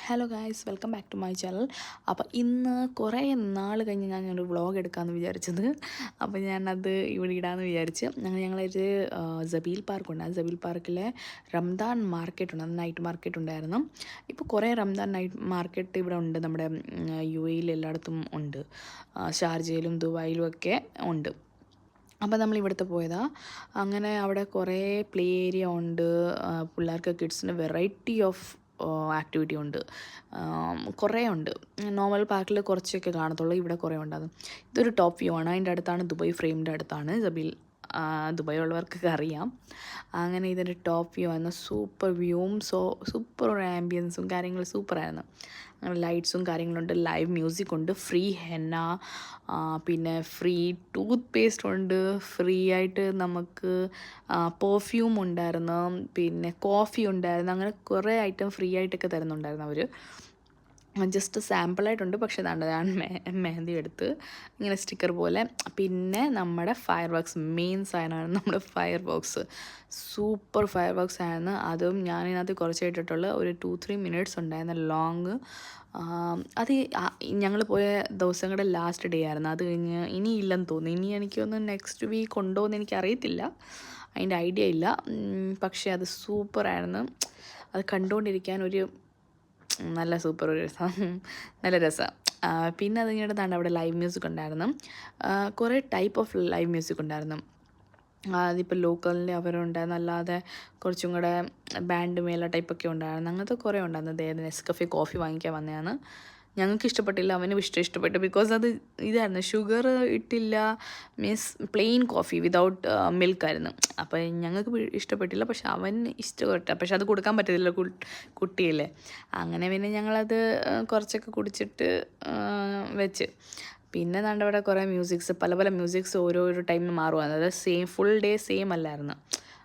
Hello guys, welcome back to my channel. അപ്പോൾ ഇന്ന് കുറേ നാൾ കഴിഞ്ഞ് ഞാനൊരു വ്ളോഗ് എടുക്കാമെന്ന് വിചാരിച്ചത്. അപ്പോൾ ഞാനത് ഇവിടെ ഇടാമെന്ന് വിചാരിച്ച്. ഞങ്ങളൊരു സബീൽ പാർക്കുണ്ട്. ആ സബീൽ പാർക്കിലെ റംദാൻ മാർക്കറ്റ് ഉണ്ട്, നൈറ്റ് മാർക്കറ്റ് ഉണ്ടായിരുന്നു. ഇപ്പോൾ കുറേ റംദാൻ നൈറ്റ് മാർക്കറ്റ് ഇവിടെ ഉണ്ട്. നമ്മുടെ UAE എല്ലായിടത്തും ഉണ്ട്, ഷാർജയിലും ദുബായിലും ഒക്കെ ഉണ്ട്. അപ്പോൾ നമ്മൾ ഇവിടുത്തെ പോയതാണ്. അങ്ങനെ അവിടെ കുറേ പ്ലേ ഏരിയ ഉണ്ട്, പിള്ളേർക്ക് കിഡ്സിന് വെറൈറ്റി ഓഫ് ആക്ടിവിറ്റി ഉണ്ട്, കുറേ ഉണ്ട്. നോർമൽ പാർക്കിൽ കുറച്ചൊക്കെ കാണത്തുള്ളൂ, ഇവിടെ കുറേ ഉണ്ടാകും. ഇതൊരു ടോപ്പ് വ്യൂ ആണ്. അതിൻ്റെ അടുത്താണ് ദുബായ് ഫ്രെയിമിൻ്റെ അടുത്താണ് സബീൽ. ദുബായ് ഉള്ളവർക്കൊക്കെ അറിയാം. അങ്ങനെ ഇതിൻ്റെ ടോപ്പ് വ്യൂ ആയിരുന്നു. സൂപ്പർ വ്യൂവും സൂപ്പർ ആംബിയൻസും കാര്യങ്ങളും സൂപ്പറായിരുന്നു. അങ്ങനെ ലൈറ്റ്സും കാര്യങ്ങളുണ്ട്, ലൈവ് മ്യൂസിക് ഉണ്ട്, ഫ്രീ ഹെന്ന, പിന്നെ ഫ്രീ ടൂത്ത് പേസ്റ്റ് ഉണ്ട്, ഫ്രീ ആയിട്ട് നമുക്ക് പെർഫ്യൂം ഉണ്ടായിരുന്നു, പിന്നെ കോഫി ഉണ്ടായിരുന്നു. അങ്ങനെ കുറേ ഐറ്റം ഫ്രീ ആയിട്ടൊക്കെ തരുന്നുണ്ടായിരുന്നു അവർ. ജസ്റ്റ് സാമ്പിളായിട്ടുണ്ട്. പക്ഷേ അതാണ്ട് ഞാൻ മെഹന്തി എടുത്ത് ഇങ്ങനെ സ്റ്റിക്കർ പോലെ. പിന്നെ നമ്മുടെ ഫയർ വർക്ക്സ്, മെയിൻ സാധനമാണ് നമ്മുടെ fire works. Super fire works ആയിരുന്നു. അതും ഞാനിതിനകത്ത് കുറച്ച് ഇട്ടിട്ടുള്ള ഒരു 2-3 മിനിറ്റ്സ് ഉണ്ടായിരുന്നു ലോങ്. അത് ഞങ്ങൾ പോയ ദിവസങ്ങളുടെ ലാസ്റ്റ് ഡേ ആയിരുന്നു. അത് കഴിഞ്ഞ് ഇനിയില്ലെന്ന് തോന്നുന്നു. ഇനി എനിക്കൊന്ന് നെക്സ്റ്റ് വീക്ക് ഉണ്ടോ എന്ന് എനിക്കറിയത്തില്ല, അതിൻ്റെ ഐഡിയ ഇല്ല. പക്ഷേ അത് സൂപ്പറായിരുന്നു. അത് കണ്ടുകൊണ്ടിരിക്കാൻ ഒരു നല്ല സൂപ്പർ ഒരു രസം, നല്ല രസമാണ്. പിന്നെ അത് കഴിഞ്ഞിട്ടാണ് അവിടെ ലൈവ് മ്യൂസിക് ഉണ്ടായിരുന്നു. കുറേ ടൈപ്പ് ഓഫ് ലൈവ് മ്യൂസിക് ഉണ്ടായിരുന്നു. അതിപ്പോൾ ലോക്കലിൻ്റെ അവരുണ്ടായിരുന്നു, അല്ലാതെ കുറച്ചും കൂടെ ബാൻഡ് മേല ടൈപ്പൊക്കെ ഉണ്ടായിരുന്നു. അങ്ങനത്തെ കുറേ ഉണ്ടായിരുന്നു. നെസ്കഫെ കോഫി വാങ്ങിക്കാൻ വന്നതാണ്. ഞങ്ങൾക്ക് ഇഷ്ടപ്പെട്ടില്ല, അവനും ഇഷ്ടപ്പെട്ടു. ബിക്കോസ് അത് ഇതായിരുന്നു, ഷുഗർ ഇട്ടില്ല, മീൻസ് പ്ലെയിൻ കോഫി വിതൗട്ട് മിൽക്കായിരുന്നു. അപ്പോൾ ഞങ്ങൾക്ക് ഇഷ്ടപ്പെട്ടില്ല, പക്ഷെ അവന് ഇഷ്ടപ്പെട്ടു. പക്ഷെ അത് കൊടുക്കാൻ പറ്റത്തില്ല, കുട്ടിയല്ലേ. അങ്ങനെ പിന്നെ ഞങ്ങളത് കുറച്ചൊക്കെ കുടിച്ചിട്ട് വെച്ച്. പിന്നെ അവിടെ കുറേ മ്യൂസിക്സ്, പല പല മ്യൂസിക്സ് ഓരോരോ ടൈമിൽ മാറുമായിരുന്നു. അതായത് ഫുൾ ഡേ സെയിം അല്ലായിരുന്നു,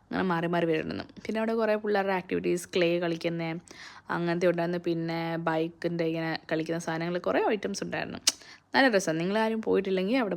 അങ്ങനെ മാറി മാറി വരുന്നു. പിന്നെ അവിടെ കുറേ പിള്ളേരുടെ ആക്ടിവിറ്റീസ്, ക്ലേ കളിക്കുന്ന അങ്ങനത്തെ ഉണ്ടായിരുന്നു. പിന്നെ ബൈക്കിൻ്റെ ഇങ്ങനെ കളിക്കുന്ന സാധനങ്ങൾ, കുറേ ഐറ്റംസ് ഉണ്ടായിരുന്നു. നല്ല രസം. നിങ്ങളാരും പോയിട്ടില്ലെങ്കിൽ അവിടെ